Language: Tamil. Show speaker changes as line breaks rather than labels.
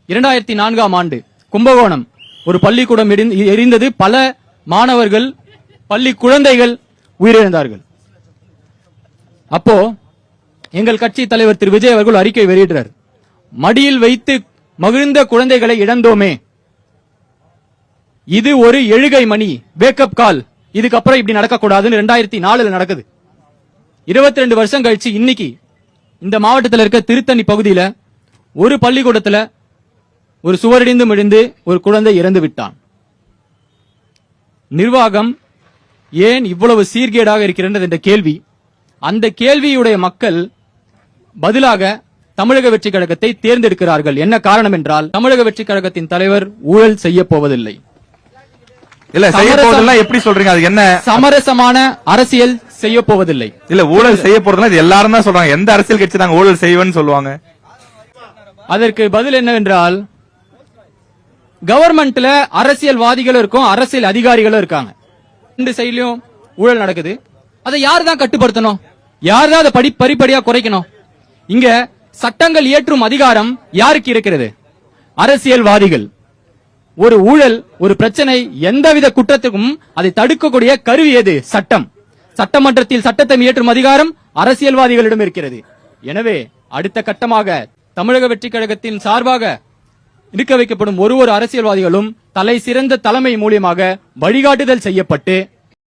2004ஆம் ஆண்டு கும்பகோணம் ஒரு பள்ளிக்கூடம் எரிந்தது. பல மாணவர்கள், பள்ளி குழந்தைகள் உயிரிழந்தார்கள். அப்போ எங்கள் கட்சி தலைவர் திரு விஜய் அவர்கள் அறிக்கை வெளியிட்டார். மடியில் வைத்து மகிழ்ந்த குழந்தைகளை இழந்தோமே, இது ஒரு எழுகை மணி, வேக்கப் கால், இதுக்கப்புறம் இப்படி நடக்கக்கூடாதுன்னு 2004 நடக்குது. 22 வருஷம் கழிச்சு இன்னைக்கு இந்த மாவட்டத்தில் இருக்க திருத்தணி பகுதியில ஒரு பள்ளிக்கூடத்துல ஒரு சுவரடிந்து விழுந்து ஒரு குழந்தை இறந்து விட்டான். நிர்வாகம் ஏன் இவ்வளவு சீர்கேடாக இருக்கிறது என்ற கேள்வி, அந்த கேள்வியுடைய மக்கள் பதிலாக தமிழக வெற்றி கழகத்தை தேர்ந்தெடுக்கிறார்கள். என்ன காரணம் என்றால், தமிழக வெற்றி கழகத்தின் தலைவர் ஊழல் செய்ய போவதில்லை.
இல்ல செய்ய போவதில்லை எப்படி சொல்றீங்க? அது என்ன?
சமரசமான அரசியல் செய்ய போவதில்லை.
இல்ல ஊழல் செய்ய போறதுல இது எல்லாரும் தான் சொல்றாங்க. எந்த அரசியல் கட்சி நாங்க ஊழல் செய்வேன்னு சொல்லுவாங்க?
அதற்கு பதில் என்னவென்றால், கவர்மெண்ட்ல அரசியல்வாதிகளும் இருக்கும், அரசியல் அதிகாரிகளும் இருக்காங்க. ரெண்டு சைட்லயும் ஊழல் நடக்குது. அதை யார் தான் கட்டுப்படுத்தணும்? யார் தான் அதை படிப்படியா குறைக்கணும்? இங்க சட்டங்கள் இயற்றும் அதிகாரம் யாருக்கு இருக்கிறது? அரசியல்வாதிகள். ஒரு ஊழல், ஒரு பிரச்சனை, எந்தவித குற்றத்துக்கும் அதை தடுக்கக்கூடிய கருவி எது? சட்டம். சட்டமன்றத்தில் சட்டத்தை இயற்றும் அதிகாரம் அரசியல்வாதிகளிடம் இருக்கிறது. எனவே அடுத்த கட்டமாக தமிழக வெற்றி கழகத்தின் சார்பாக இருக்க வைக்கப்படும் ஒரு அரசியல்வாதிகளும் தலை சிறந்த தலைமை மூலியமாக வழிகாட்டுதல் செய்யப்பட்டு